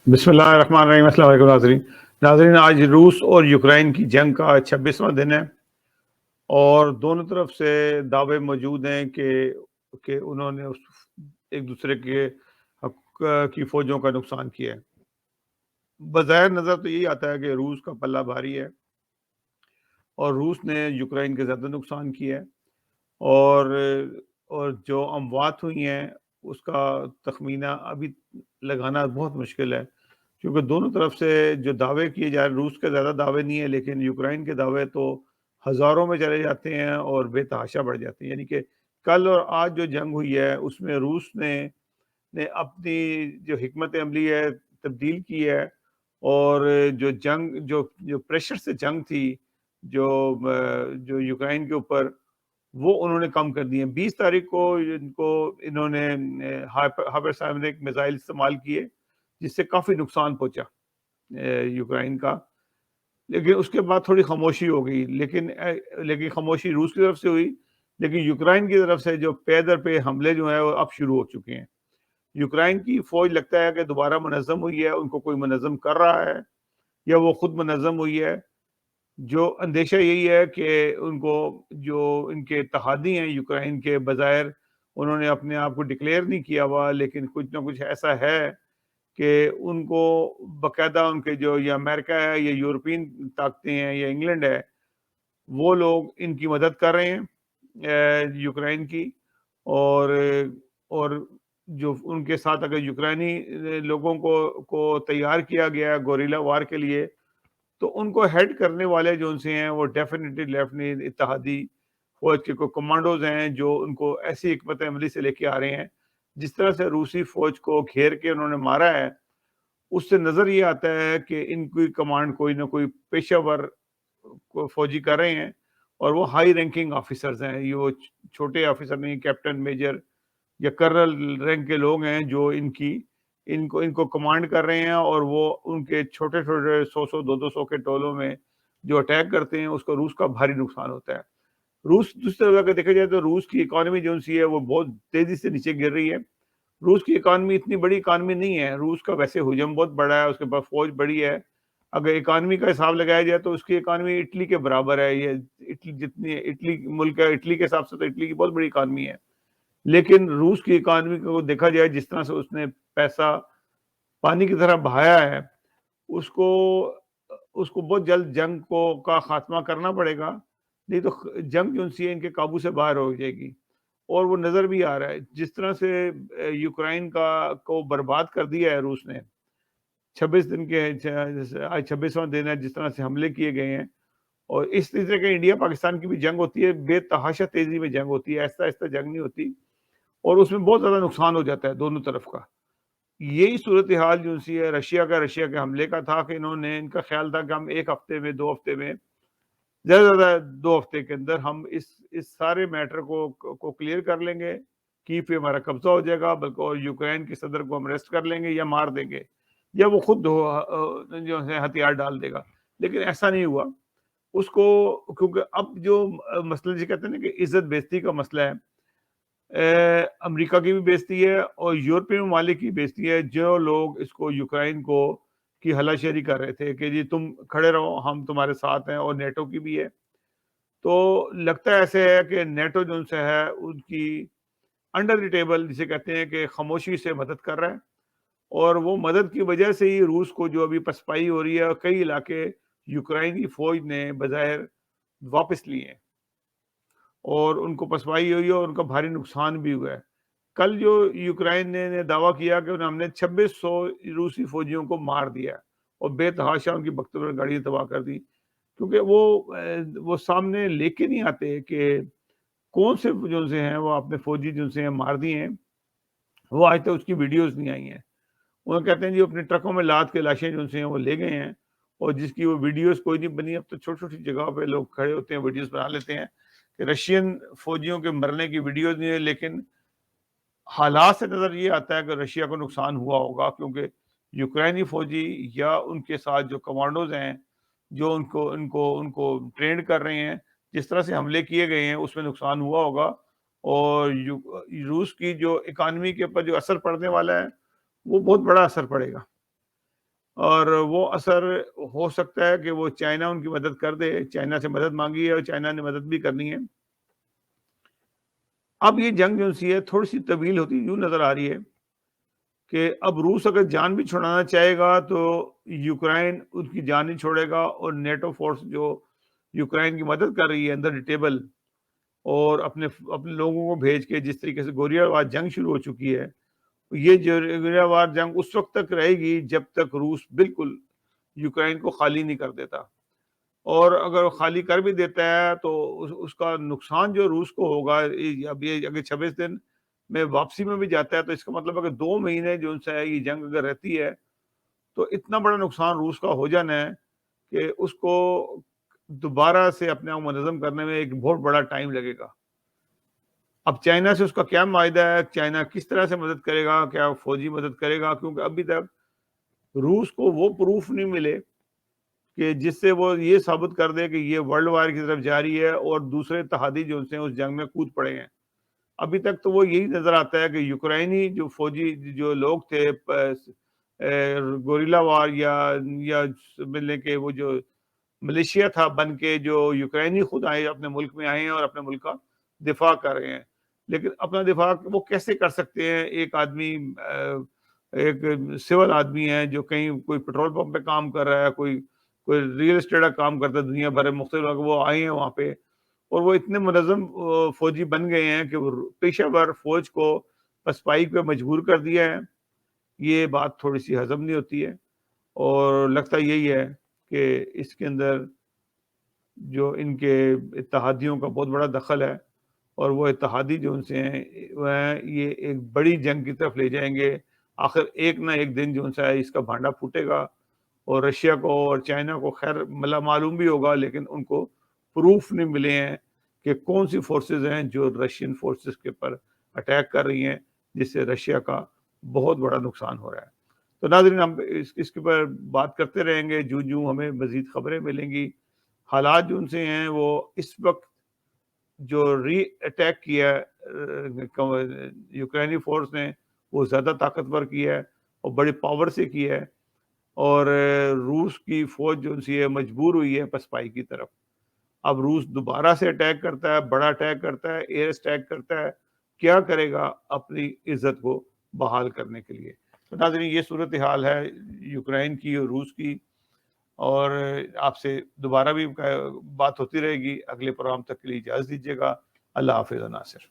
بسم اللہ الرحمن الرحیم۔ السلام علیکم ناظرین، آج روس اور یوکرائن کی جنگ کا 26واں دن ہے اور دونوں طرف سے دعوے موجود ہیں کہ انہوں نے ایک دوسرے کے حق کی فوجوں کا نقصان کیا ہے۔ بظاہر نظر تو یہی آتا ہے کہ روس کا پلہ بھاری ہے اور روس نے یوکرائن کے زیادہ نقصان کیا ہے، اور جو اموات ہوئی ہیں اس کا تخمینہ ابھی لگانا بہت مشکل ہے، کیونکہ دونوں طرف سے جو دعوے کیے جا رہے، روس کے زیادہ دعوے نہیں ہیں لیکن یوکرائن کے دعوے تو ہزاروں میں چلے جاتے ہیں اور بے تحاشا بڑھ جاتے ہیں۔ یعنی کہ کل اور آج جو جنگ ہوئی ہے اس میں روس نے اپنی جو حکمت عملی ہے تبدیل کی ہے، اور جو پریشر سے جنگ تھی جو یوکرائن کے اوپر، وہ انہوں نے کم کر دی ہیں۔ 20 تاریخ کو انہوں نے ہائپرسونک میزائل استعمال کیے جس سے کافی نقصان پہنچا یوکرائن کا، لیکن اس کے بعد تھوڑی خاموشی ہو گئی، لیکن خاموشی روس کی طرف سے ہوئی، لیکن یوکرائن کی طرف سے جو پے در پہ حملے جو ہیں وہ اب شروع ہو چکے ہیں۔ یوکرائن کی فوج لگتا ہے کہ دوبارہ منظم ہوئی ہے، ان کو کوئی منظم کر رہا ہے یا وہ خود منظم ہوئی ہے۔ جو اندیشہ یہی ہے کہ جو ان کے اتحادی ہیں یوکرائن کے، بظاہر انہوں نے اپنے آپ کو ڈکلیئر نہیں کیا ہوا، لیکن کچھ نہ کچھ ایسا ہے کہ ان کو باقاعدہ ان کے جو یا امریکہ ہے یا یورپین طاقتیں ہیں یا انگلینڈ ہے، وہ لوگ ان کی مدد کر رہے ہیں یوکرائن کی، اور اور جو ان کے ساتھ اگر یوکرائنی لوگوں کو تیار کیا گیا ہے گوریلا وار کے لیے، تو ان کو ہیڈ کرنے والے جو ان سے ہیں وہ ڈیفینیٹلی لیفٹنٹ اتحادی فوج کے کوئی کمانڈوز ہیں جو ان کو ایسی حکمت عملی سے لے کے آ رہے ہیں۔ جس طرح سے روسی فوج کو گھیر کے انہوں نے مارا ہے، اس سے نظر یہ آتا ہے کہ ان کی کمانڈ کوئی نہ کوئی پیشہ ور فوجی کر رہے ہیں، اور وہ ہائی رینکنگ آفیسرز ہیں، یہ وہ چھوٹے آفیسر نہیں، کیپٹن، میجر یا کرنل رینک کے لوگ ہیں جو ان کو کمانڈ کر رہے ہیں، اور وہ ان کے چھوٹے چھوٹے 100 200 کے ٹولوں میں جو اٹیک کرتے ہیں، اس کو روس کا بھاری نقصان ہوتا ہے۔ روس دوسری طرف اگر دیکھا جائے تو روس کی اکانومی جو سی ہے وہ بہت تیزی سے نیچے گر رہی ہے۔ روس کی اکانومی اتنی بڑی اکانومی نہیں ہے، روس کا ویسے حجم بہت بڑا ہے، اس کے پاس فوج بڑی ہے، اگر اکانومی کا حساب لگایا جائے تو اس کی اکانومی اٹلی کے برابر ہے، یہ اٹلی ملک ہے، اٹلی کے حساب سے تو اٹلی کی بہت بڑی اکانومی ہے، لیکن روس کی اکانومی کو دیکھا جائے جس طرح سے اس نے پیسہ پانی کی طرح بہایا ہے، اس کو بہت جلد جنگ کا خاتمہ کرنا پڑے گا، نہیں تو جنگ جو سی ہے ان کے قابو سے باہر ہو جائے گی۔ اور وہ نظر بھی آ رہا ہے جس طرح سے یوکرائن کو برباد کر دیا ہے روس نے 26 دن کے، آج 26واں دن ہے، جس طرح سے حملے کیے گئے ہیں، اور اس طرح کے انڈیا پاکستان کی بھی جنگ ہوتی ہے، بے تحاشا تیزی میں جنگ ہوتی ہے، آہستہ آہستہ جنگ نہیں ہوتی، اور اس میں بہت زیادہ نقصان ہو جاتا ہے دونوں طرف کا۔ یہی صورتحال جو سی ہے رشیا کے حملے کا تھا، کہ ان کا خیال تھا کہ ہم ایک ہفتے میں 2 ہفتے میں، زیادہ سے زیادہ 2 ہفتے کے اندر ہم اس سارے میٹر کو کلیئر کر لیں گے، کیف پہ ہمارا قبضہ ہو جائے گا، بلکہ اور یوکرائن کے صدر کو ہم ریسٹ کر لیں گے یا مار دیں گے، یا وہ خود جو ہے ہتھیار ڈال دے گا، لیکن ایسا نہیں ہوا۔ اس کو کیونکہ اب جو مسئلہ جسے کہتے ہیں نا کہ عزت بیزتی کا مسئلہ ہے، امریکہ کی بھی بیزتی ہے اور یورپی ممالک کی بیزتی ہے، جو لوگ اس کو یوکرائن کی ہلاشیری کر رہے تھے کہ جی تم کھڑے رہو، ہم تمہارے ساتھ ہیں، اور نیٹو کی بھی ہے۔ تو لگتا ہے ایسے ہے کہ نیٹو جو ان سے ہے ان کی انڈر دی ٹیبل جسے کہتے ہیں کہ خاموشی سے مدد کر رہا ہے، اور وہ مدد کی وجہ سے ہی روس کو جو ابھی پسپائی ہو رہی ہے، اور کئی علاقے یوکرائن کی فوج نے بظاہر واپس لیے ہیں، اور ان کو پسپائی ہوئی ہے اور ان کا بھاری نقصان بھی ہوا ہے۔ کل جو یوکرائن نے دعویٰ کیا کہ ہم نے 2600 روسی فوجیوں کو مار دیا ہے، اور بے تحاشا ان کی بختور گاڑیاں تباہ کر دی، کیونکہ وہ سامنے لے کے نہیں آتے کہ کون سے جو سے ہیں وہ اپنے فوجی جو سے ہیں مار دیے ہیں، وہ آج تک اس کی ویڈیوز نہیں آئی ہیں۔ وہ کہتے ہیں جی اپنے ٹرکوں میں لاد کے لاشیں جو سے ہیں وہ لے گئے ہیں، اور جس کی وہ ویڈیوز کوئی نہیں بنی۔ اب تو چھوٹی چھوٹی جگہ پہ لوگ کھڑے ہوتے ہیں، ویڈیوز بنا لیتے ہیں کہ رشین فوجیوں کے مرنے کی ویڈیوز نہیں ہے، لیکن حالات سے نظر یہ آتا ہے کہ رشیا کو نقصان ہوا ہوگا، کیونکہ یوکرائنی فوجی یا ان کے ساتھ جو کمانڈوز ہیں جو ان کو ٹرینڈ کر رہے ہیں، جس طرح سے حملے کیے گئے ہیں اس میں نقصان ہوا ہوگا، اور روس کی جو اکانومی کے اوپر جو اثر پڑنے والا ہے وہ بہت بڑا اثر پڑے گا۔ اور وہ اثر ہو سکتا ہے کہ وہ چائنا ان کی مدد کر دے، چائنا سے مدد مانگی ہے اور چائنا نے مدد بھی کرنی ہے۔ اب یہ جنگ جو سی ہے تھوڑی سی طویل ہوتی یوں نظر آ رہی ہے کہ اب روس اگر جان بھی چھڑانا چاہے گا تو یوکرائن اس کی جان نہیں چھوڑے گا، اور نیٹو فورس جو یوکرائن کی مدد کر رہی ہے اندر دی ٹیبل، اور اپنے لوگوں کو بھیج کے جس طریقے سے گوریا وار جنگ شروع ہو چکی ہے، یہ جو گوریا وار جنگ اس وقت تک رہے گی جب تک روس بالکل یوکرائن کو خالی نہیں کر دیتا، اور اگر وہ خالی کر بھی دیتا ہے تو اس کا نقصان جو روس کو ہوگا، اب یہ اگر 26 دن میں واپسی میں بھی جاتا ہے تو اس کا مطلب ہے کہ 2 مہینے جو ان سے یہ جنگ اگر رہتی ہے تو اتنا بڑا نقصان روس کا ہو جانا ہے کہ اس کو دوبارہ سے اپنے آپ منظم کرنے میں ایک بہت بڑا ٹائم لگے گا۔ اب چائنا سے اس کا کیا معاہدہ ہے، چائنا کس طرح سے مدد کرے گا، کیا فوجی مدد کرے گا، کیونکہ ابھی تک روس کو وہ پروف نہیں ملے کہ جس سے وہ یہ ثابت کر دے کہ یہ ورلڈ وار کی طرف جاری ہے اور دوسرے اتحادی جو سے اس جنگ میں کود پڑے ہیں۔ ابھی تک تو وہ یہی نظر آتا ہے کہ یوکرائنی جو فوجی جو لوگ تھے گوریلا وار یا ملنے کے وہ جو ملیشیا تھا بن کے، جو یوکرائنی خود آئے اپنے ملک میں آئے ہیں اور اپنے ملک کا دفاع کر رہے ہیں، لیکن اپنا دفاع وہ کیسے کر سکتے ہیں؟ ایک آدمی ایک سول آدمی ہے جو کہیں کوئی پیٹرول پمپ پہ کام کر رہا ہے، کوئی ریئل اسٹیٹ کا کام کرتا ہے دنیا بھر میں مختلف، وہ آئے ہیں وہاں پہ اور وہ اتنے منظم فوجی بن گئے ہیں کہ وہ پیشہ ور فوج کو پسپائی پہ مجبور کر دیا ہے۔ یہ بات تھوڑی سی ہضم نہیں ہوتی ہے، اور لگتا یہی ہے کہ اس کے اندر جو ان کے اتحادیوں کا بہت بڑا دخل ہے، اور وہ اتحادی جو ان سے ہیں وہ ہیں یہ ایک بڑی جنگ کی طرف لے جائیں گے۔ آخر ایک نہ ایک دن جو ان سے ہے اس کا بھانڈا پھوٹے گا، اور رشیا کو اور چائنا کو خیر معلوم بھی ہوگا، لیکن ان کو پروف نہیں ملے ہیں کہ کون سی فورسز ہیں جو رشین فورسز کے پر اٹیک کر رہی ہیں، جس سے رشیا کا بہت بڑا نقصان ہو رہا ہے۔ تو ناظرین، ہم اس کے پر بات کرتے رہیں گے جو ہمیں مزید خبریں ملیں گی۔ حالات جو ان سے ہیں وہ اس وقت جو ری اٹیک کیا یوکرینی فورس نے وہ زیادہ طاقتور کیا ہے اور بڑی پاور سے کیا ہے، اور روس کی فوج جو سی ہے مجبور ہوئی ہے پسپائی کی طرف۔ اب روس دوبارہ سے اٹیک کرتا ہے، بڑا اٹیک کرتا ہے، ایئر اسٹیک کرتا ہے، کیا کرے گا اپنی عزت کو بحال کرنے کے لیے؟ تو ناظرین، یہ صورتحال ہے یوکرائن کی اور روس کی، اور آپ سے دوبارہ بھی بات ہوتی رہے گی۔ اگلے پروگرام تک کے لیے اجازت دیجیے گا۔ اللہ حافظ ناصر۔